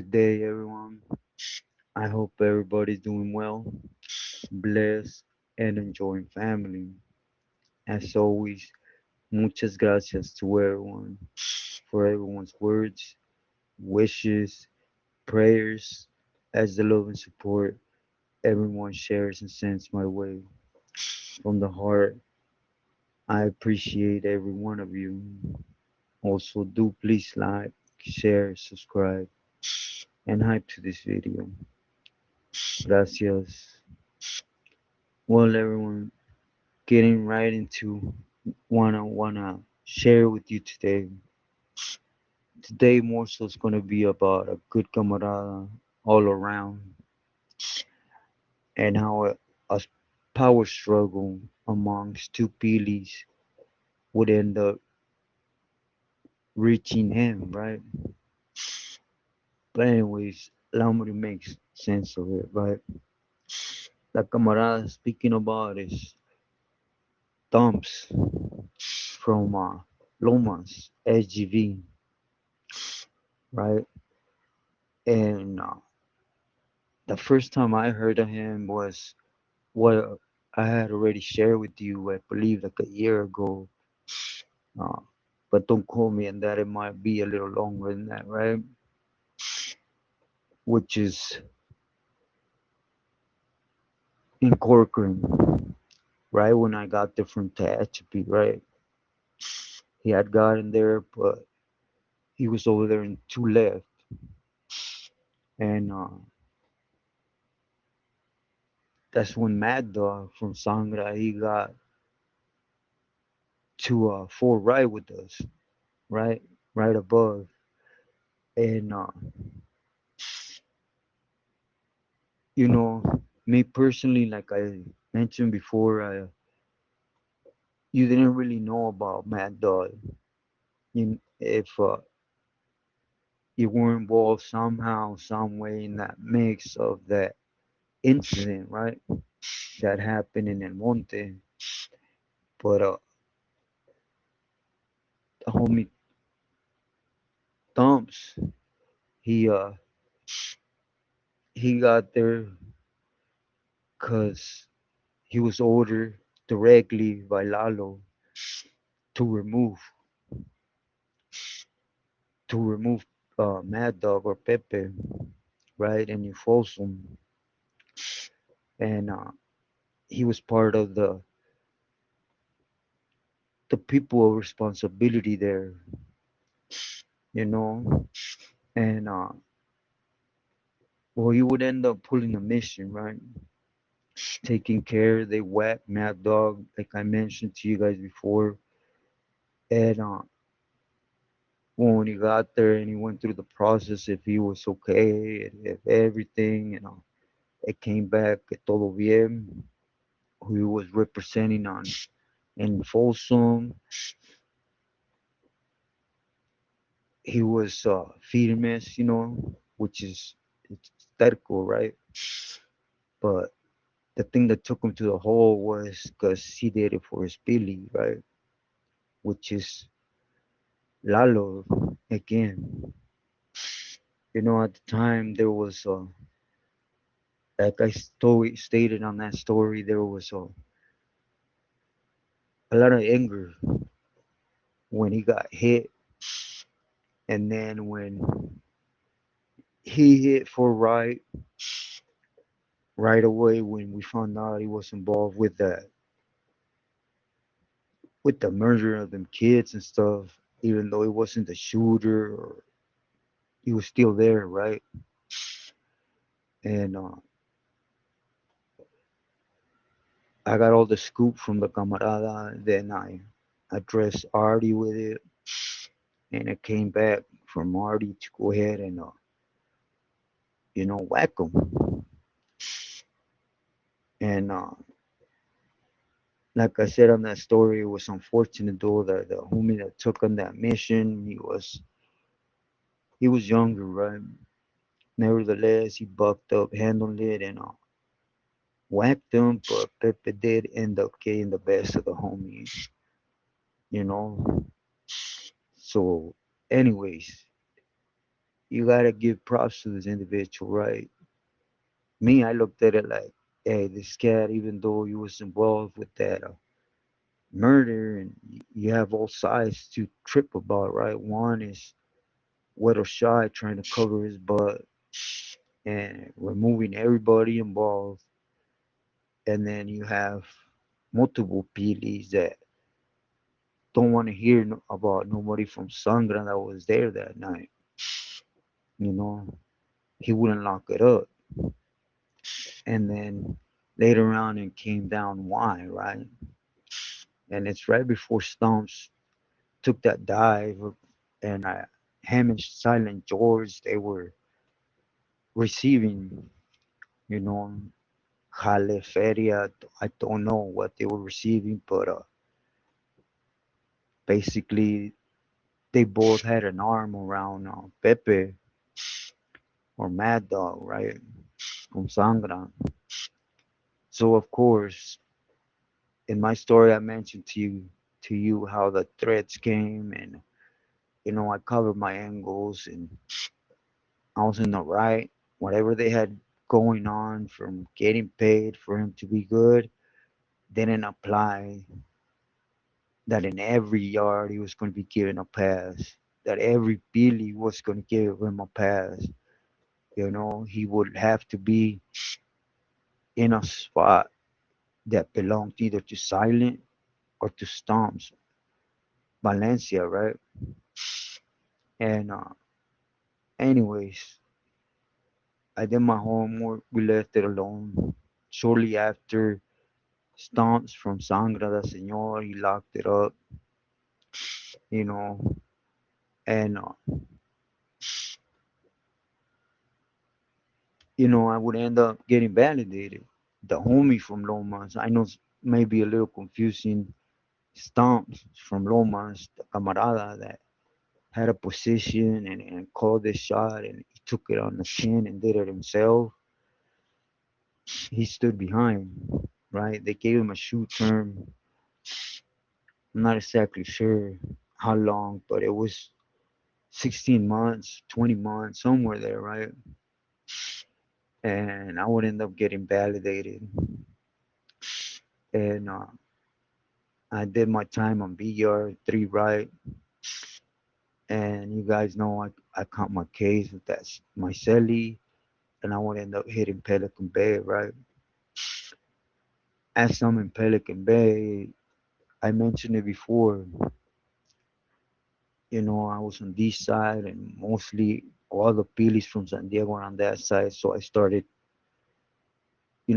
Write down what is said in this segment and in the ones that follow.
Good day, everyone. I hope everybody's doing well, blessed, and enjoying family. As always, muchas gracias to everyone for everyone's words, wishes, prayers, as the love and support everyone shares and sends my way. From the heart, I appreciate every one of you. Also, do please like, share, subscribe, and hype to this video. Gracias. Well, everyone, getting right into wanna share with you today. Today more so is gonna be about a good camarada all around and how a power struggle amongst two Pilis would end up reaching him, right? But anyways, allow me to make sense of it, right? La camarada speaking about is Stomps from Lomas, SGV, right? And the first time I heard of him was what I had already shared with you, I believe, like a year ago. Uh, but don't quote me on that. It might be a little longer than that, right? Which is in Corcoran, right? When I got there from Tehachapi, right? He had gotten there, but he was over there in two left. And that's when Mad Dog from Sangra, he got to four right with us, right? Right above. And you know, me personally, like I mentioned before, you didn't really know about Mad Dog. If you were involved somehow, some way in that mix of that incident, right? That happened in El Monte. But the homie Stomps, he uh he got there because he was ordered directly by Lalo to remove to remove Mad Dog or Pepe, right? And Folsom, and he was part of the people of responsibility there, you know. And well, he would end up pulling a mission, right? Taking care. They whacked Mad Dog, like I mentioned to you guys before. And when he got there and he went through the process, if he was okay, if everything, it came back que todo bien. Who he was representing on in Folsom, he was firmes, which is it's terco, right? But the thing that took him to the hole was because he did it for his Billy, right? Which is Lalo again. At the time there was, like I stated on that story, there was a lot of anger when he got hit, and then when he hit for right away when we found out he was involved with the murder of them kids and stuff, even though he wasn't the shooter or he was still there, right? And I got all the scoop from the camarada. Then I addressed Artie with it, and it came back from Artie to go ahead and whack him. And like I said on that story, it was unfortunate though that the homie that took on that mission, he was younger, right? Nevertheless, he bucked up, handled it, and whacked him. But Pepe did end up getting the best of the homies, you know. So, anyways, you gotta give props to this individual, right? Me, I looked at it like, hey, this cat, even though he was involved with that murder, and you have all sides to trip about, right? One is wet or shy trying to cover his butt and removing everybody involved, and then you have multiple PDs that don't want to hear about nobody from Sangra that was there that night. You know, he wouldn't lock it up, and then later on it came down why, right? And it's right before Stomps took that dive, and him and Silent George, they were receiving, you know, Jale Feria. I don't know what they were receiving, but basically they both had an arm around Pepe or Mad Dog, right? From Sangra. So of course, in my story, I mentioned to you how the threats came, and I covered my angles, and I was in the right. Whatever they had going on, from getting paid for him to be good, didn't apply. That in every yard he was going to be given a pass. That every Billy was going to give him a pass. He would have to be in a spot that belonged either to Silent or to Stomps, Valencia, right? And anyways, I did my homework. We left it alone. Shortly after, Stomps from Sangra da Senor, he locked it up, you know, and I would end up getting validated. The homie from Lomas, I know it's maybe a little confusing. Stomps from Lomas, the camarada that had a position and called this shot, and he took it on the chin and did it himself. He stood behind, right? They gave him a shoot term. I'm not exactly sure how long, but it was 16 months, 20 months, somewhere there, right? And I would end up getting validated. And I did my time on BR, three right. And you guys know I caught my case with that, my celly, and I would end up hitting Pelican Bay, right? As I'm in Pelican Bay, I mentioned it before, I was on this side and mostly all the Phillies from San Diego are on that side. So I started,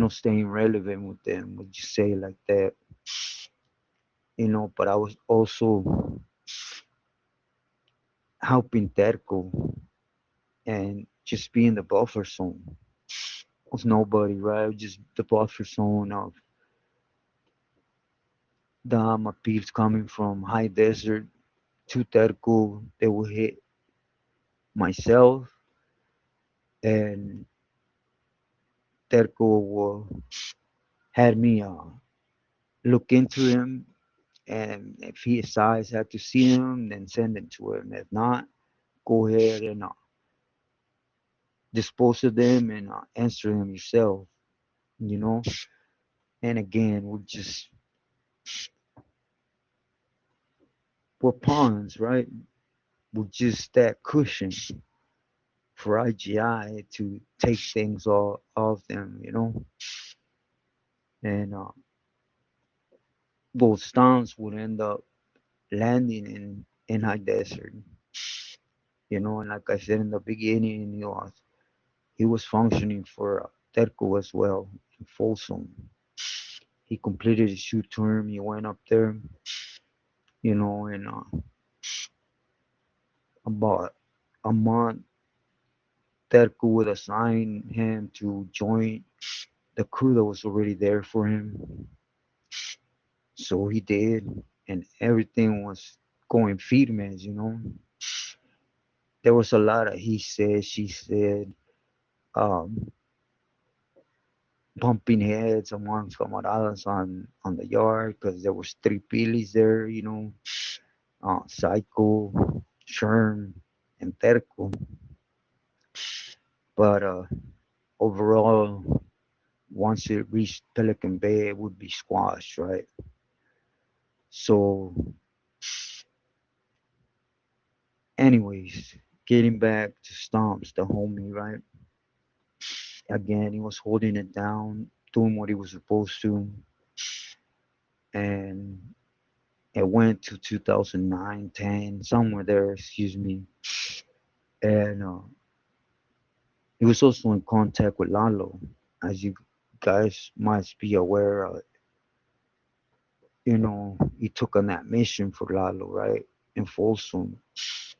staying relevant with them, would you say like that, but I was also helping Terco and just being the buffer zone. Was nobody, right? Just the buffer zone of the appeals coming from high desert to Terco. They will hit myself, and Terco will had me look into him, and if he decides had to see him, then send him to him. If not, go ahead and dispose of them and answer them yourself, you know. And again, we're pawns, right? We're just that cushion for IGI to take things all off them, and both stunts would end up landing in high desert, and like I said in the beginning, he was functioning for Terco as well in Folsom. He completed his shoot term. He went up there, and about a month, Terco would assign him to join the crew that was already there for him. So he did, and everything was going firmes, There was a lot of he said, she said, um, bumping heads amongst camaradas on the yard because there was three Pilis there, Psycho, Sherm, and Terco. But overall, once it reached Pelican Bay, it would be squashed, right? So, anyways, getting back to Stomps, the homie, right? Again, he was holding it down, doing what he was supposed to, and it went to 2009, 10, somewhere there, excuse me. And he was also in contact with Lalo. As you guys might be aware, he took on that mission for Lalo, right? In Folsom.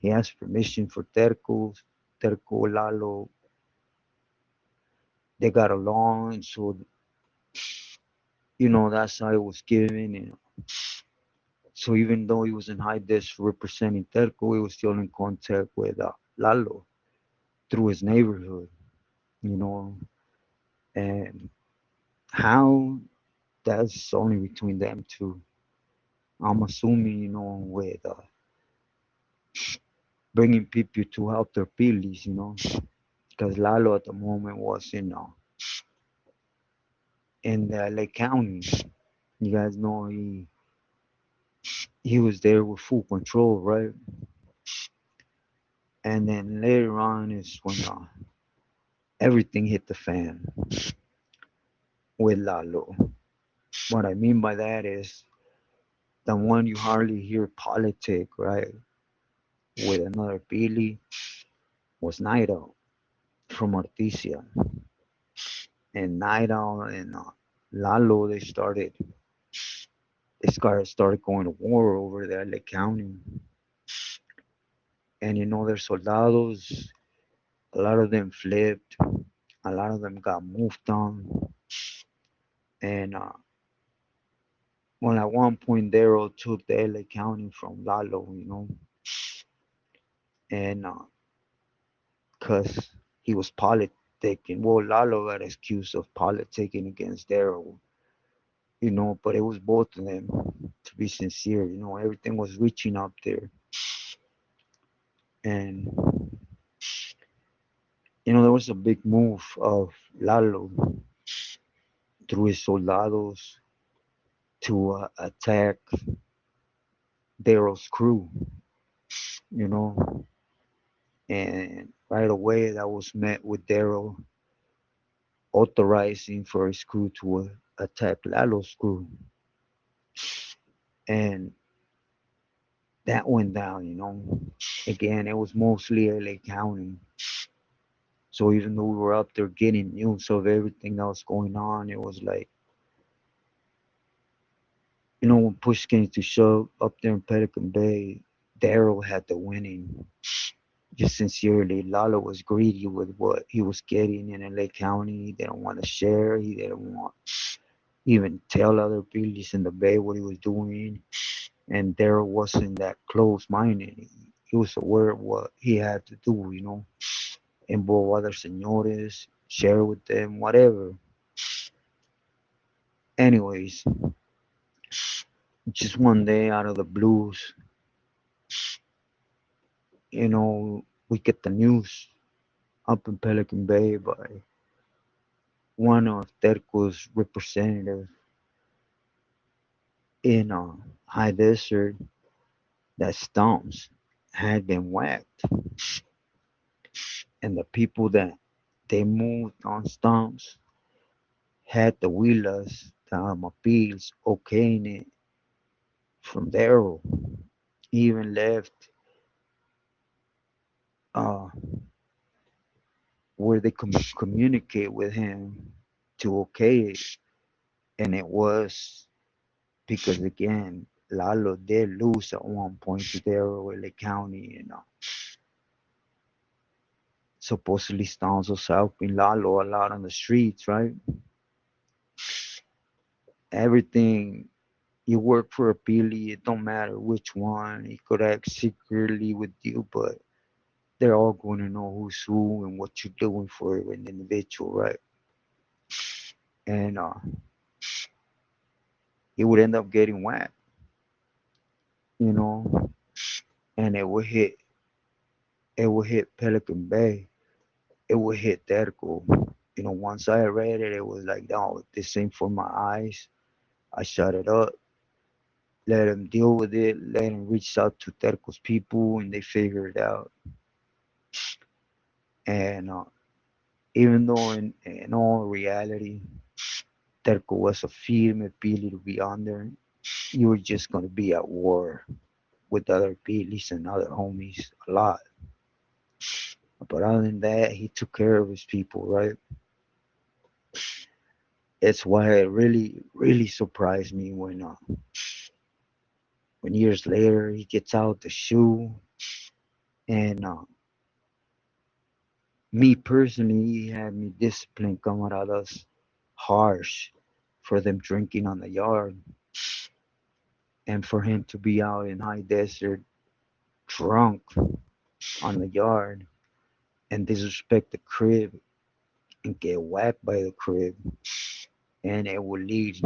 He asked permission for Terco. Terco, Lalo, they got along. So, that's how it was given. And so even though he was in high desk representing Terco, he was still in contact with Lalo through his neighborhood, you know. And how, that's only between them two. I'm assuming, with bringing people to help their feelings, because Lalo at the moment was in the Lake County. You guys know he was there with full control, right? And then later on is when everything hit the fan with Lalo. What I mean by that is the one you hardly hear politic, right? With another Billy was Niteowl from Artista. And Niteowl and Lalo, they started going to war over there, Lake County. And their soldados, a lot of them flipped, a lot of them got moved on. And well, at one point, Daryl took the LA County from Lalo, and because he was politicking. Well, Lalo got accused of politicking against Daryl, but it was both of them, to be sincere. Everything was reaching up there. And, there was a big move of Lalo through his soldados to attack Daryl's crew, you know, and right away that was met with Daryl authorizing for his crew to attack Lalo's crew. And that went down. Again, it was mostly LA County. So even though we were up there getting news of everything that was going on, it was like, when push came to shove up there in Pelican Bay, Daryl had the winning. Just sincerely, Lalo was greedy with what he was getting in LA County. He didn't want to share. He didn't want even tell other police in the Bay what he was doing. And Daryl wasn't that close-minded. He was aware of what he had to do, involve other senores, share with them, whatever. Anyways, just one day out of the blues, we get the news up in Pelican Bay by one of Terco's representatives in high desert that Stomps had been whacked. And the people that they moved on Stomps had the wheelers, the automobiles, okaying it from Daryl. He even left uh, where they communicate with him to okay it. And it was because, again, Lalo did lose at one point to Daryl in the county. Supposedly Stones was helping Lalo a lot on the streets, right? Everything, you work for a Billy, it don't matter which one. He could act secretly with you, but they're all going to know who's who and what you're doing for an individual, right? And he would end up getting whacked, you know, and it would hit Pelican Bay. it would hit Terco. Once I read it, it was like, no, this ain't for my eyes. I shut it up, let him deal with it, let him reach out to Terco's people, and they figure it out. And even though in all reality, Terco was a film, a Pili to be under, you were just going to be at war with other Pilis and other homies a lot. But other than that, he took care of his people, right? It's why it really, really surprised me when years later he gets out the shoe and me personally, he had me discipline camaradas harsh for them drinking on the yard and for him to be out in high desert drunk on the yard and disrespect the crib and get whacked by the crib and it will lead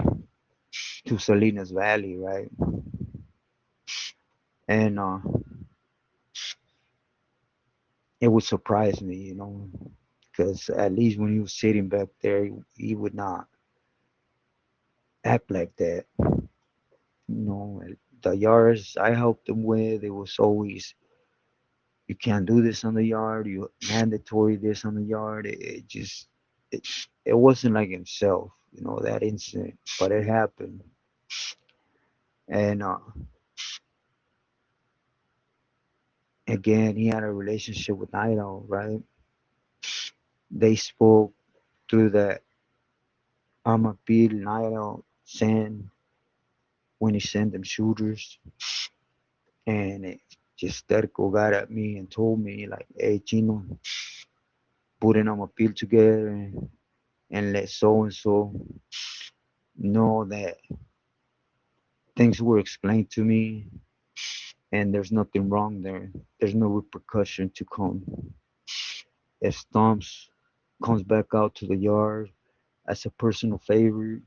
to Salinas Valley, right? And it would surprise me, because at least when he was sitting back there, he would not act like that. You know, the yards I helped him with, it was always you can't do this on the yard, you mandatory this on the yard. It just it, it wasn't like himself, that incident, but it happened. And again, he had a relationship with Nido, right? They spoke through that Amapil Nido send when he sent them shooters, and it just Terco got at me and told me like, "Hey, Chino, put an Amapil together and let so and so know that things were explained to me and there's nothing wrong there. There's no repercussion to come. If Stomps comes back out to the yard as a personal favor,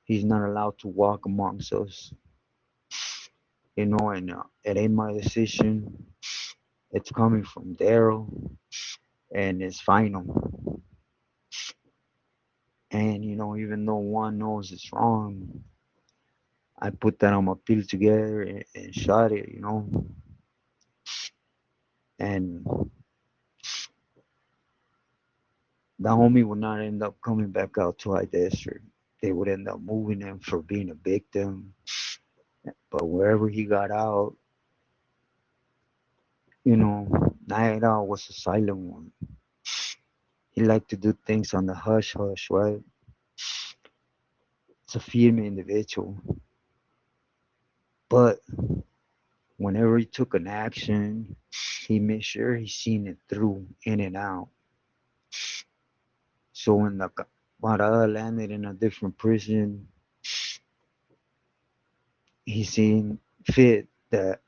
he's not allowed to walk amongst us. And it ain't my decision. It's coming from Daryl, and it's final. And even though one knows it's wrong, I put that on my pill together and shot it. And the homie would not end up coming back out to our district. They would end up moving him for being a victim. But wherever he got out, Night Owl was a silent one. He liked to do things on the hush hush, right? It's a firme individual. But whenever he took an action, he made sure he seen it through, in and out. So when the Parada landed in a different prison, he seen fit that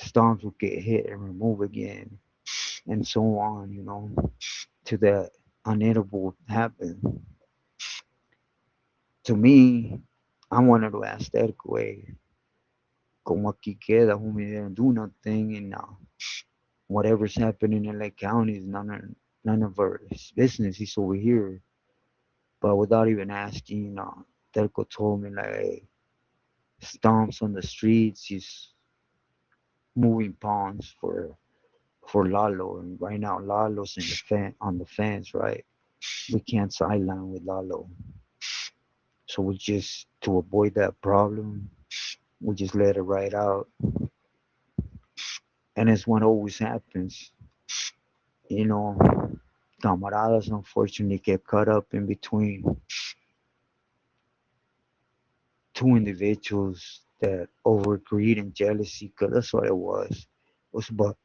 Stomps would get hit and removed again, and so on, to that unedible happen. To me, I wanted to ask that way, como aquí queda, homie, they didn't do nothing, and whatever's happening in Lake County is none of our business. He's over here. But without even asking, Telco told me, like, hey, Stomps on the streets, he's moving pawns for Lalo, and right now Lalo's on the fence, right? We can't sideline with Lalo, so we just to avoid that problem, we just let it ride out, and it's what always happens, you know. Camaradas unfortunately get caught up in between two individuals that over greed and jealousy, because that's what it was. It was about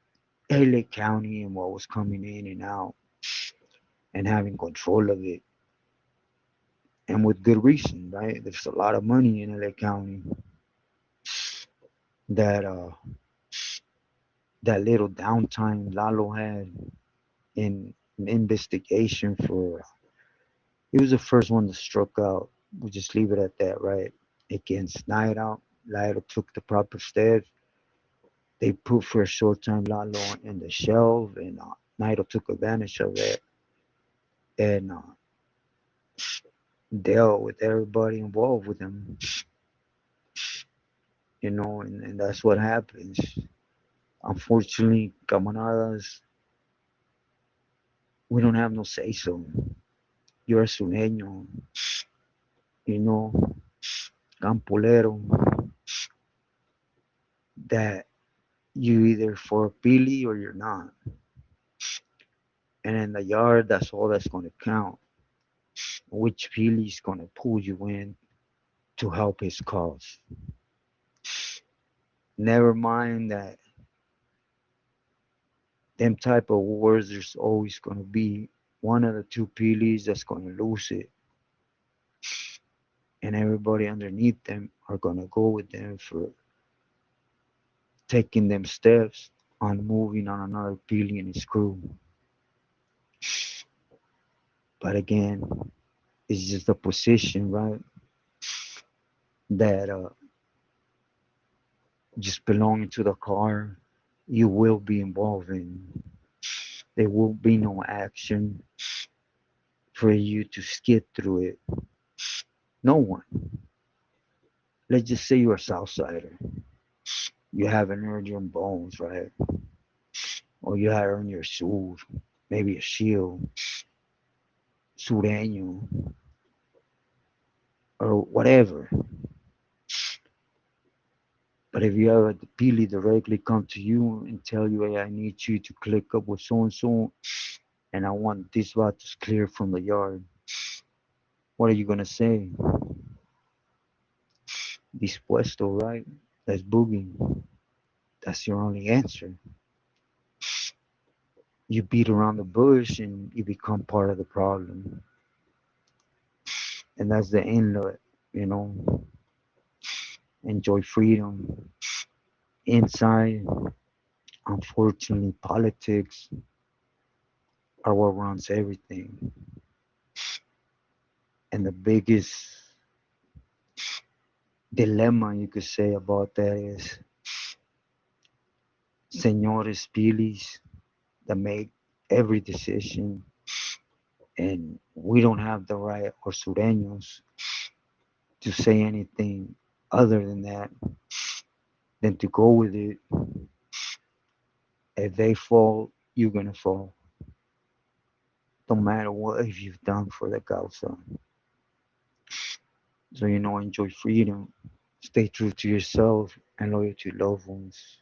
LA County and what was coming in and out and having control of it, and with good reason, right? There's a lot of money in LA County that that little downtime Lalo had in investigation for. He was the first one to struck out. We just leave it at that, right? Against Night Out, Lalo took the proper steps. They put for a short time Lalo in the shelf, and Naito took advantage of that and dealt with everybody involved with him, and that's what happens. Unfortunately, camaradas, we don't have no say so. You're a sureño, you know, campolero, that you either for a pili or you're not. And in the yard, that's all that's going to count. Which pili is going to pull you in to help his cause. Never mind that them type of wars, there's always going to be one of the two pilis that's going to lose it, and everybody underneath them are going to go with them for taking them steps on moving on another pili and his crew. But again, it's just a position, right? That just belonging to the car, you will be involved in. There will be no action for you to skid through it. No one. Let's just say you're a Southsider. You haven't earned your bones, right? Or you haven't earned your suit, maybe a shield, sureño, or whatever. But if you have a Pili directly come to you and tell you, hey, I need you to click up with so and so, and I want this vatos clear from the yard, what are you gonna say? Dispuesto, right? That's boogie. That's your only answer. You beat around the bush and you become part of the problem. And that's the inlet, you know. Enjoy freedom. Inside, unfortunately, politics are what runs everything. And the biggest dilemma you could say about that is senores pilis that make every decision, and we don't have the right, or sureños, to say anything other than that, than to go with it. If they fall, you're gonna fall. Don't matter what if you've done for the causa. So enjoy freedom, stay true to yourself, and loyal to loved ones.